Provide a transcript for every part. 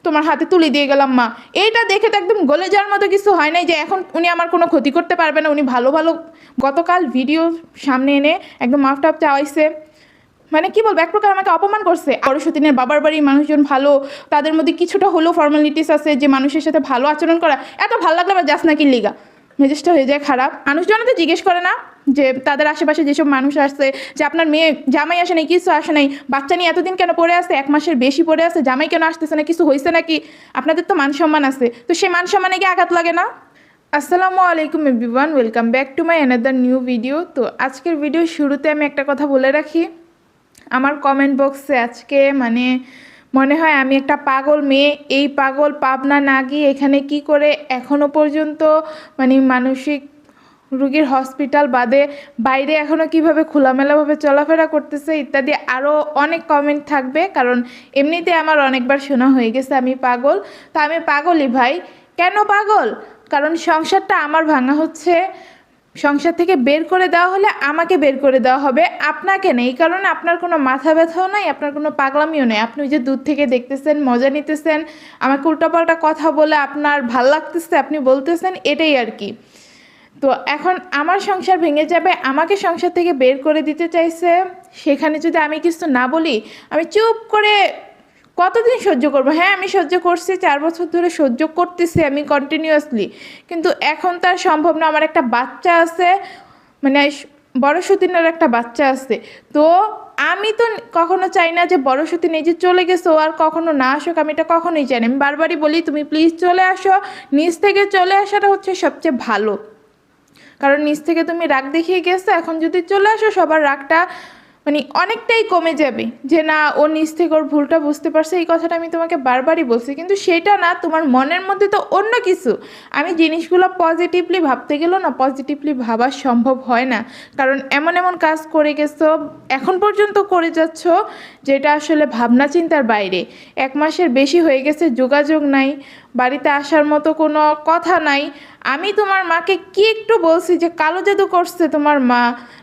তোমার হাতে তুলে দিয়ে গেলাম মা। এইটা দেখে তো একদম গলে যাওয়ার মতো কিছু হয় নাই যে এখন উনি আমার কোনো ক্ষতি করতে পারবে না। উনি ভালো ভালো গতকাল ভিডিও সামনে এনে একদম মাফ টাফ চাওয়াইছে, মানে কি বলবো, এক প্রকার আমাকে অপমান করছে। আরও সতীনের বাবার বাড়ির মানুষজন ভালো, তাদের মধ্যে কিছুটা হলেও ফর্মালিটিস আছে যে মানুষের সাথে ভালো আচরণ করা, এত ভালো লাগলো আবার যাস না কি লিগা, মেজাজটা হয়ে যায় খারাপ। মানুষজন তো জিজ্ঞেস করে না যে তাদের আশেপাশে যেসব মানুষ আসছে যে আপনার মেয়ে জামাই আসে নাই, কিছু আসে নাই, বাচ্চা নিয়ে এতদিন কেন পড়ে আছে, 1 মাসের বেশি পড়ে আছে, জামাই কেন আসতেছে না, কিছু হয়েছে নাকি? আপনাদের তো মান সম্মান আছে, তো সেই মান সম্মানে কি আঘাত লাগে না? আসসালামু আলাইকুম everyone, welcome back to my another new video. তো আজকের ভিডিওর শুরুতে আমি একটা কথা বলে রাখি, আমার কমেন্ট বক্সে আজকে মানে মনে হয় আমি একটা পাগল মেয়ে। এই পাগল পাবনা না গিয়ে এখানে কি করে এখনও পর্যন্ত মানে মানসিক রুগীর হসপিটাল বাদে বাইরে এখনও কিভাবে খোলামেলাভাবে চলাফেরা করতেছে ইত্যাদি আরও অনেক কমেন্ট থাকবে, কারণ এমনিতে আমার অনেকবার শোনা হয়ে গেছে আমি পাগল। তা আমি পাগলই ভাই। কেন পাগল? কারণ সংসারটা আমার ভাঙা হচ্ছে, সংসার থেকে বের করে দেওয়া হলে আমাকে বের করে দেওয়া হবে, আপনাকে নেই। এই কারণে আপনার কোনো মাথা ব্যথাও নাই, আপনার কোনো পাগলামিও নেই। আপনি ওই যে দূর থেকে দেখতেছেন, মজা নিতেছেন, আমাকে উল্টাপাল্টা কথা বলে আপনার ভাল লাগতেছে, আপনি বলতেছেন, এটাই আর কি। তো এখন আমার সংসার ভেঙে যাবে, আমাকে সংসার থেকে বের করে দিতে চাইছে, সেখানে যদি আমি কিছু না বলি, আমি চুপ করে কতদিন সহ্য করব? হ্যাঁ, আমি সহ্য করছি, 4 বছর ধরে সহ্য করতেছি আমি কন্টিনিউয়াসলি, কিন্তু এখন তার সম্ভব না। আমার একটা বাচ্চা আছে, মানে বড় সতীনের একটা বাচ্চা আছে। তো আমি তো কখনো চাই না যে বড় সতীন এই যে চলে গেছে ও আর কখনো না আসুক, আমি এটা কখনোই চাই না। আমি বারবারই বলি তুমি প্লিজ চলে আসো, নিজ থেকে চলে আসাটা হচ্ছে সবচেয়ে ভালো, কারণ নিজ থেকে তুমি রাগ দেখিয়ে গেছো, এখন যদি চলে আসো সবার রাগটা মানে অনেকটাই কমে যাবে, যে না ও নিজ থেকে ওর ভুলটা বুঝতে পারছে। এই কথাটা আমি তোমাকে বারবারই বলছি, কিন্তু সেটা না, তোমার মনের মধ্যে তো অন্য কিছু। আমি জিনিসগুলো পজিটিভলি ভাবতে গেলেও না পজিটিভলি ভাবা সম্ভব হয় না, কারণ এমন এমন কাজ করে গেছো, এখন পর্যন্ত করে যাচ্ছ, যেটা আসলে ভাবনা চিন্তার বাইরে। 1 মাসের বেশি হয়ে গেছে, যোগাযোগ নাই, বাড়িতে আসার মতো কোনো কথা নাই। আমি তোমার মাকে কি একটু বলছি যে কালো জাদু করছে তোমার মা,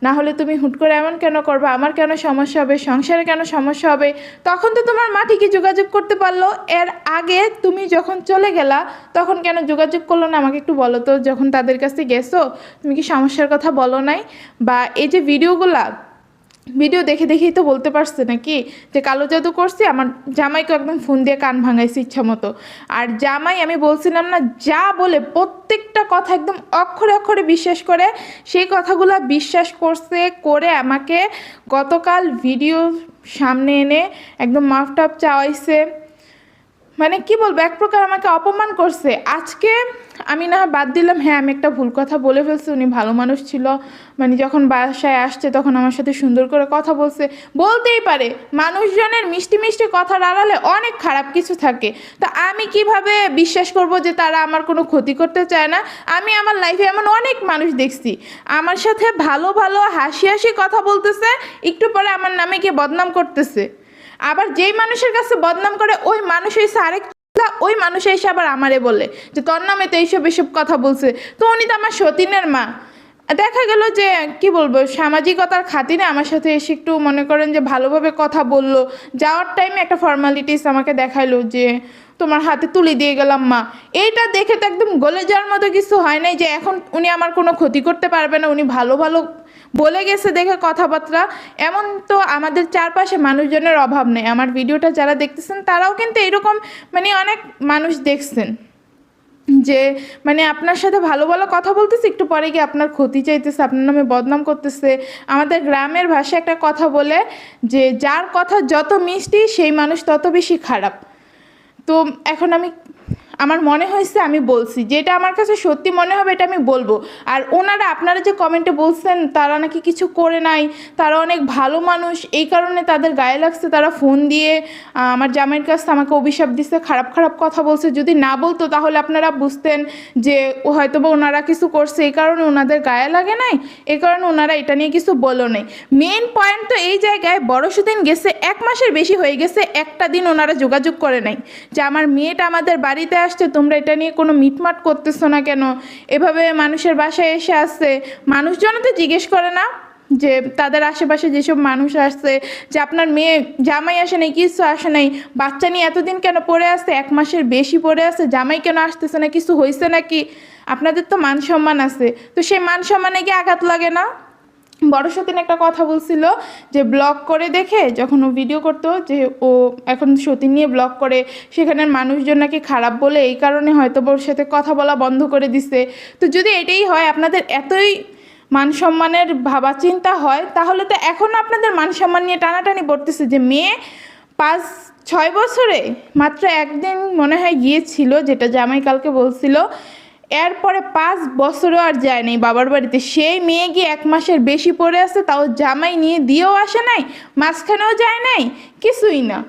না হলে তুমি হুট করে এমন কেন করবে, আমার কেন সমস্যা হবে, সংসারে কেন সমস্যা হবে? তখন তো তোমার মা ঠিকই যোগাযোগ করতে পারলো। এর আগে তুমি যখন চলে গেলা তখন কেন যোগাযোগ করলো না আমাকে একটু বলো তো? যখন তাদের কাছে গেছো তুমি কি সমস্যার কথা বলো নাই? বা এই যে ভিডিও দেখে দেখেই তো বলতে পারছে নাকি যে কালো জাদু করছি? আমার জামাইকে একদম ফোন দিয়ে কান ভাঙাইছে ইচ্ছা মতো। আর জামাই, আমি বলছিলাম না, যা বলে প্রত্যেকটা কথা একদম অক্ষরে অক্ষরে বিশ্বাস করে, সেই কথাগুলো বিশ্বাস করছে, করে আমাকে গতকাল ভিডিও সামনে এনে একদম মাফ টাফ চাওয়াইছে। মানে কি বলবো, এক প্রকার আমাকে অপমান করছে। আজকে আমি না বাদ দিলাম, হ্যাঁ আমি একটা ভুল কথা বলে ফেলছি, উনি ভালো মানুষ ছিল, মানে যখন বাসায় আসছে তখন আমার সাথে সুন্দর করে কথা বলছে, বলতেই পারে। মানুষজনের মিষ্টি মিষ্টি কথার আড়ালে অনেক খারাপ কিছু থাকে। তো আমি কিভাবে বিশ্বাস করব যে তারা আমার কোনো ক্ষতি করতে চায় না? আমি আমার লাইফে এমন অনেক মানুষ দেখছি আমার সাথে ভালো ভালো হাসি হাসি কথা বলতেছে, একটু পরে আমার নামে গিয়ে বদনাম করতেছে। আবার যেই মানুষের কাছে বদনাম করে ওই মানুষ এসে আরেক, ওই মানুষ এসে আবার আমারে বলে যে তোর নামে তো এইসব এসব কথা বলছে। তো উনি তো আমার সতীনের মা। দেখা গেল যে কি বলবো, সামাজিকতার খাতিরে আমার সাথে এসে একটু মনে করেন যে ভালোভাবে কথা বললো, যাওয়ার টাইমে একটা ফর্মালিটিস আমাকে দেখাইলো যে তোমার হাতে তুলে দিয়ে গেলাম মা। এইটা দেখে তো একদম গলে যাওয়ার মতো কিছু হয় নাই যে এখন উনি আমার কোনো ক্ষতি করতে পারবে না। উনি ভালো ভালো বলে গেছে দেখে কথাবার্তা। এমন তো আমাদের চারপাশে মানুষজনের অভাব নেই। আমার ভিডিওটা যারা দেখতেছেন তারাও কিন্তু এরকম মানে অনেক মানুষ দেখছেন যে মানে আপনার সাথে ভালো ভালো কথা বলতেছে, একটু পরে গিয়ে আপনার ক্ষতি চাইতেছে, আপনার নামে বদনাম করতেছে। আমাদের গ্রামের ভাষায় একটা কথা বলে যে যার কথা যত মিষ্টি সেই মানুষ তত বেশি খারাপ। তো এখন আমার মনে হয়েছে আমি বলছি, যেটা আমার কাছে সত্যি মনে হবে এটা আমি বলবো। আর ওনারা, আপনারা যে কমেন্টে বলছেন তারা নাকি কিছু করে নাই, তারা অনেক ভালো মানুষ, এই কারণে তাদের গায়ে লাগছে, তারা ফোন দিয়ে আমার জামাইয়ের কাছে আমাকে অভিশাপ দিচ্ছে, খারাপ খারাপ কথা বলছে। যদি না বলতো তাহলে আপনারা বুঝতেন যে ও হয়তো বা ওনারা কিছু করছে, এই কারণে ওনাদের গায়ে লাগে নাই, এই কারণে ওনারা এটা নিয়ে কিছু বলো নাই। মেন পয়েন্ট তো এই জায়গায়, বড় সেদিন গেছে 1 মাসের বেশি হয়ে গেছে, একটা দিন ওনারা যোগাযোগ করে নাই যে আমার মেয়েটা আমাদের বাড়িতে আসছে, তোমরা এটা নিয়ে কোনো মিটমাট করতেছো না কেন, এভাবে মানুষের বাসায় এসে আসছে। মানুষজন তো জিজ্ঞেস করে না যে তাদের আশেপাশে যেসব মানুষ আসছে যে আপনার মেয়ে জামাই আসে নাই, কিছু আসে নাই, বাচ্চা নিয়ে এতদিন কেন পড়ে আছে, 1 মাসের বেশি পড়ে আছে, জামাই কেন আসতেছে না, কিছু হয়েছে নাকি? আপনাদের তো মান সম্মান আছে, তো সেই মান সম্মানে কি আঘাত লাগে না? বড় সতীন একটা কথা বলছিল যে ব্লগ করে দেখে যখন ও ভিডিও করতো যে ও এখন সতীন নিয়ে ব্লগ করে, সেখানের মানুষজন নাকি খারাপ বলে এই কারণে হয়তো ওর সাথে কথা বলা বন্ধ করে দিছে। তো যদি এটাই হয়, আপনাদের এতই মান সম্মানের ভাবা চিন্তা হয়, তাহলে তো এখনও আপনাদের মান সম্মান নিয়ে টানাটানি পড়তেছে যে মেয়ে 5-6 বছরে মাত্র একদিন মনে হয় গিয়েছিল, যেটা জামাই কালকে বলছিল, এরপরে 5 বছরও আর যায় নাই বাবার বাড়িতে। সেই মেয়ে গিয়ে 1 মাসের বেশি পড়ে আছে, তাও জামাই নিয়ে দিয়েও আসে নাই, মাঝখানেও যায় নাই, কিছুই না।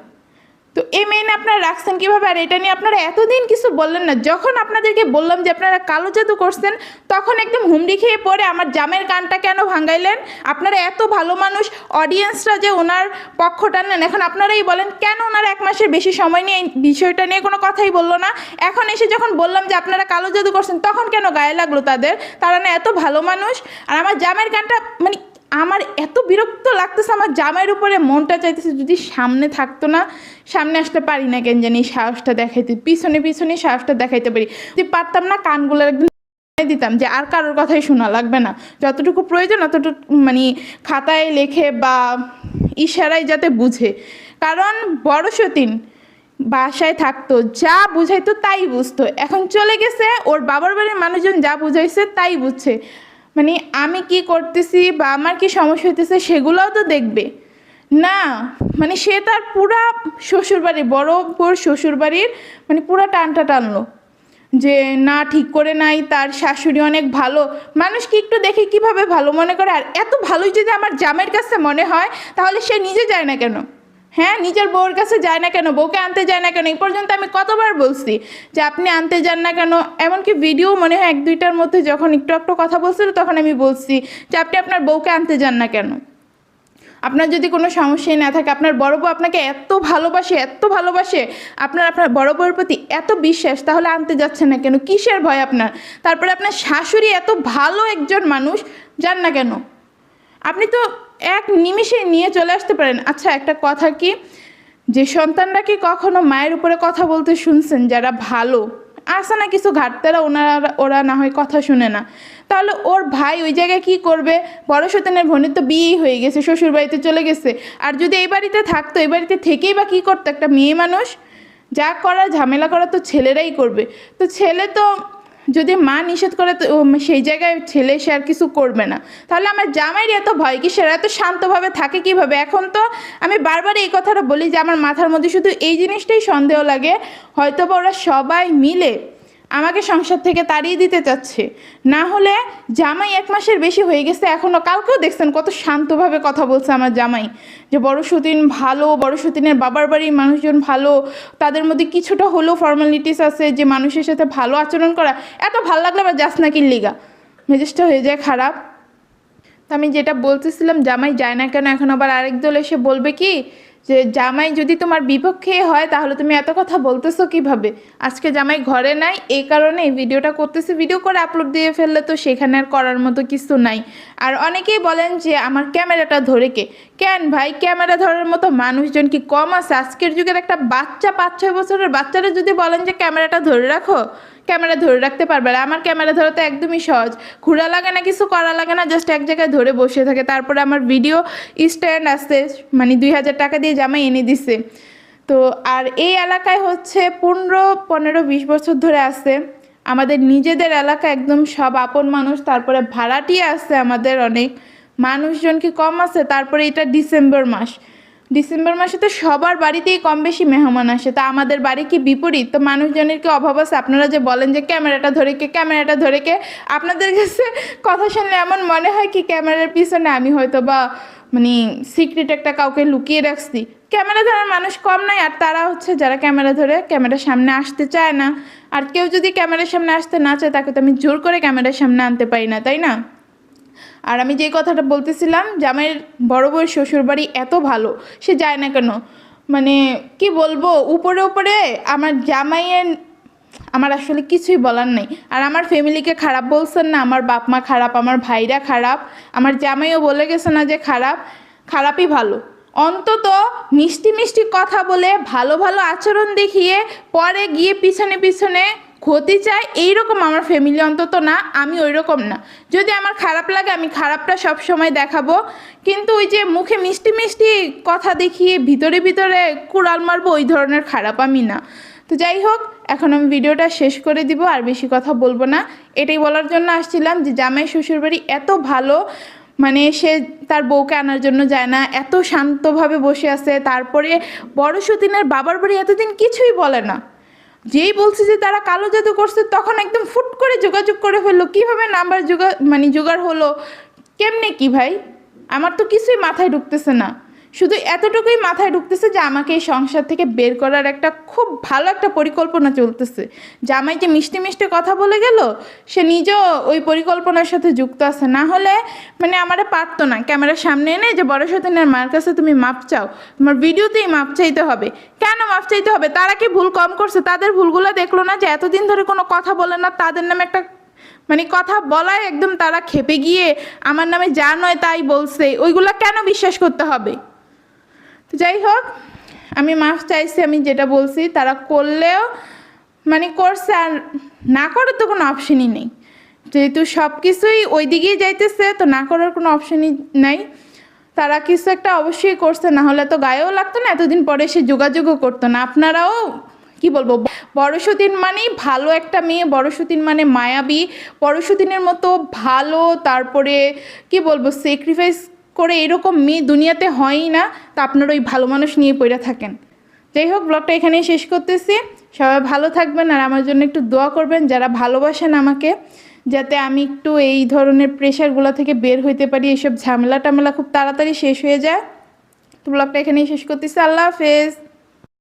তো এই মেয়ে আপনারা রাখছেন কীভাবে? আর এটা নিয়ে আপনারা এতদিন কিছু বললেন না। যখন আপনাদেরকে বললাম যে আপনারা কালো জাদু করছেন, তখন একদম হুমড়ি খেয়ে পড়ে আমার জামের কানটা কেন ভাঙাইলেন? আপনারা এত ভালো মানুষ, অডিয়েন্সরা যে ওনার পক্ষ টানলেন, এখন আপনারাই বলেন কেন ওনার 1 মাসের বেশি সময় নিয়ে এই বিষয়টা নিয়ে কোনো কথাই বললো না? এখন এসে যখন বললাম যে আপনারা কালো জাদু করছেন, তখন কেন গায়ে লাগলো তাদের? তারা না এত ভালো মানুষ? আর আমার জামের কানটা মানে আমার এত বিরক্ত লাগতেছে, আমার জামাইয়ের উপরে মনটা চাইতেছে যদি সামনে থাকতো না, সামনে আসতে পারি না কেন জানি, সাহসটা দেখাইতে, পিছনে পিছনে সাহসটা দেখাইতে পারি। যদি পারতাম না, কানগুলো একদম দিতাম যে আর কারোর কথাই শোনা লাগবে না, যতটুকু প্রয়োজন অতটুকু মানে খাতায় লেখে বা ইশারায় যাতে বুঝে। কারণ বড় সতীন বাসায় থাকতো, যা বুঝাইতো তাই বুঝতো, এখন চলে গেছে, ওর বাবার বাড়ির মানুষজন যা বুঝাইছে তাই বুঝছে। মানে আমি কি করতেছি বা আমার কি সমস্যা হইতেছে সেগুলোও তো দেখবে না। মানে সে তার পুরা শ্বশুরবাড়ি, বড় বোর শ্বশুরবাড়ির মানে পুরা টানটা টানলো যে না ঠিক করে নাই, তার শাশুড়ি অনেক ভালো। মানুষ কি একটু দেখে কিভাবে ভালো মনে করে? আর এত ভালোই যদি আমার জামাইয়ের কাছে মনে হয়, তাহলে সে নিজে যায় না কেন? হ্যাঁ, নিজের বউর কাছে যায় না কেন? বউকে আনতে যায় না কেন? এই পর্যন্ত আমি কতবার বলছি যে আপনি আনতে যান না কেন? এমনকি ভিডিও মনে হয় 1-2টার মধ্যে যখন একটু একটু কথা বলছিল, তখন আমি বলছি যে আপনি আপনার বউকে আনতে যান না কেন? আপনার যদি কোনো সমস্যাই না থাকে, আপনার বড় বউ আপনাকে এত ভালোবাসে, এত ভালোবাসে, আপনার বড় বউয়ের প্রতি এত বিশ্বাস, তাহলে আনতে যাচ্ছেন না কেন? কিসের ভয় আপনার? তারপরে আপনার শাশুড়ি এত ভালো একজন মানুষ, যান না কেন? আপনি তো এক নিমিষে নিয়ে চলে আসতে পারেন। আচ্ছা, একটা কথা কি, যে সন্তানরা কি কখনো মায়ের উপরে কথা বলতে শুনছেন? যারা ভালো আসে না কিছু ঘাটতারা, ওরা না হয় কথা শুনে না, তাহলে ওর ভাই ওই জায়গায় কি করবে? বড় সন্তানের বোনের তো বিয়েই হয়ে গেছে, শ্বশুর বাড়িতে চলে গেছে, আর যদি এই বাড়িতে থাকতো, এই বাড়িতে থেকেই বা কী করতো একটা মেয়ে মানুষ? যা করার ঝামেলা করা তো ছেলেরাই করবে। তো ছেলে তো যদি মা নিষেধ করে, তো সেই জায়গায় ছেলে সে আর কিছু করবে না। তাহলে আমার জামাইয়ের এত ভয় কি? সেরা এত শান্তভাবে থাকে কিভাবে? এখন তো আমি বারবার এই কথাটা বলি যে আমার মাথার মধ্যে শুধু এই জিনিসটাই সন্দেহ লাগে, হয়তো বা ওরা সবাই মিলে আমাকে সংসার থেকে তাড়িয়ে দিতে চাচ্ছে। না হলে জামাই 1 মাসের বেশি হয়ে গেছে, এখনও কালকেও দেখছেন কত শান্তভাবে কথা বলছে আমার জামাই, যে বড় সতীন ভালো, বড় সতীনের বাবার বাড়ির মানুষজন ভালো, তাদের মধ্যে কিছুটা হলেও ফর্মালিটিস আছে যে মানুষের সাথে ভালো আচরণ করা। এত ভালো লাগলে আবার যাস না কির লিগা, মেজাজটা হয়ে যায় খারাপ। তো আমি যেটা বলতেছিলাম, জামাই যায় না কেন, এখন আবার আরেক দল এসে বলবে কি যে জামাই যদি তোমার বিপক্ষে হয়, তাহলে তুমি এত কথা বলতেছো কিভাবে? আজকে জামাই ঘরে নাই, এই কারণে এই ভিডিওটা করতেছি, ভিডিও করে আপলোড দিয়ে ফেললে তো সেখানে আর করার মতো কিছু নাই। আর অনেকেই বলেন যে আমার ক্যামেরাটা ধরে কে? কেন ভাই, ক্যামেরা ধরার মতো মানুষজন কি কম আছে? আজকের যুগের একটা বাচ্চা, 5-6 বছরের বাচ্চারা যদি বলেন যে ক্যামেরাটা ধরে রাখো, ক্যামেরা ধরে রাখতে পারবে না। আমার ক্যামেরা ধরা তো একদমই সহজ, ঘোরা লাগে না, কিছু করা লাগে না, জাস্ট এক জায়গায় ধরে বসে থাকে। তারপরে আমার ভিডিও স্ট্যান্ড আসছে, মানে 2000 টাকা দিয়ে জামাই এনে দিছে। তো আর এই এলাকায় হচ্ছে 15-20 বছর ধরে আছে। আমাদের নিজেদের এলাকা, একদম সব আপন মানুষ। তারপরে ভাড়াটিয়া আছে আমাদের অনেক, মানুষজন কি কম আছে? তারপরে এটা ডিসেম্বর মাসে তো সবার বাড়িতেই কম বেশি মেহমান আসে। তা আমাদের বাড়ি কি বিপরীত? তো মানুষজনের কি অভাব আছে? আপনারা যে বলেন যে ক্যামেরাটা ধরে কে, আপনাদের কাছে কথা শুনলে এমন মনে হয় কি ক্যামেরার পিছনে আমি হয়তো বা মানে সিক্রেট একটা কাউকে লুকিয়ে রাখছি? ক্যামেরা ধরার মানুষ কম নাই, আর তারা হচ্ছে যারা ক্যামেরা ধরে ক্যামেরার সামনে আসতে চায় না। আর কেউ যদি ক্যামেরার সামনে আসতে না চায়, তাকে তো আমি জোর করে ক্যামেরার সামনে আনতে পারি না, তাই না? আর আমি যে কথাটা বলতেছিলাম, জামাইয়ের বড় বউয়ের শ্বশুরবাড়ি এত ভালো, সে যায় না কেন? মানে কি বলবো, উপরে উপরে আমার জামাইয়ের আমার আসলে কিছুই বলার নেই। আর আমার ফ্যামিলিকে খারাপ বলছেন না, আমার বাপ মা খারাপ, আমার ভাইরা খারাপ, আমার জামাইও বলে গেছে না যে খারাপ, খারাপই ভালো। অন্তত মিষ্টি মিষ্টি কথা বলে ভালো ভালো আচরণ দেখিয়ে পরে গিয়ে পিছনে পিছনে ক্ষতি চায়, এইরকম আমার ফ্যামিলি অন্তত না। আমি ওই রকম না। যদি আমার খারাপ লাগে আমি খারাপটা সব সময় দেখাবো, কিন্তু ওই যে মুখে মিষ্টি মিষ্টি কথা দেখিয়ে ভিতরে ভিতরে কুড়াল মারবো, ওই ধরনের খারাপ আমি না। তো যাই হোক, এখন আমি ভিডিওটা শেষ করে দিব, আর বেশি কথা বলবো না। এটাই বলার জন্য আসছিলাম যে জামাই শ্বশুরবাড়ি এত ভালো, মানে সে তার বউকে আনার জন্য যায় না, এত শান্তভাবে বসে আছে। তারপরে বড় সতীনের বাবার বাড়ি এতদিন কিছুই বলে না। যেই বলছে যে তারা কালো জাদু করছে, তখন একদম ফুট করে যোগাযোগ করে ফেললো। কীভাবে নাম্বার জোগাড় হলো, কেমনে কি ভাই? আমার তো কিছুই মাথায় ঢুকতেছে না। শুধু এতটুকুই মাথায় ঢুকতেছে যে আমাকে এই সংসার থেকে বের করার একটা খুব ভালো একটা পরিকল্পনা চলতেছে। জামাই যে মিষ্টি মিষ্টি কথা বলে গেল, সে নিজেও ওই পরিকল্পনার সাথে যুক্ত আছে। না হলে মানে আমারে পারতো না ক্যামেরার সামনে এনে যে বড় সতীনের মার কাছে তুমি মাপ চাও, তোমার ভিডিওতেই মাপ চাইতে হবে। কেন মাপ চাইতে হবে? তারা কি ভুল কম করছে? তাদের ভুলগুলো দেখলো না যে এতদিন ধরে কোনো কথা বলে না, তাদের নামে একটা মানে কথা বলায় একদম তারা খেপে গিয়ে আমার নামে যা নয় তাই বলছে, ওইগুলা কেন বিশ্বাস করতে হবে? তো যাই হোক, আমি মাফ চাইছি। আমি যেটা বলছি তারা করলেও মানে করছে, আর না করার তো কোনো অপশনই নেই। যেহেতু সব কিছুই ওই দিকেই যাইতেছে, তো না করার কোনো অপশনই নাই। তারা কিছু একটা অবশ্যই করছে, না হলে তো গায়েও লাগতো না, এতদিন পরে সে যোগাযোগও করতো না। আপনারাও কি বলবো, বড় সতীন মানেই ভালো একটা মেয়ে, বড় সতীন মানে মায়াবী, বড় সতীনের মতো ভালো, তারপরে কি বলবো স্যাক্রিফাইস করে এরকম মেয়ে দুনিয়াতে হয়ই না। তা আপনারা ওই ভালো মানুষ নিয়ে পড়ে থাকেন। যাই হোক, ব্লগটা এখানেই শেষ করতেছি। সবাই ভালো থাকবেন, আর আমার জন্য একটু দোয়া করবেন যারা ভালোবাসেন আমাকে, যাতে আমি একটু এই ধরনের প্রেশারগুলো থেকে বের হইতে পারি, এইসব ঝামেলা টামেলা খুব তাড়াতাড়ি শেষ হয়ে যায়। তো ব্লগটা এখানেই শেষ করতেছি। আল্লাহ হাফেজ।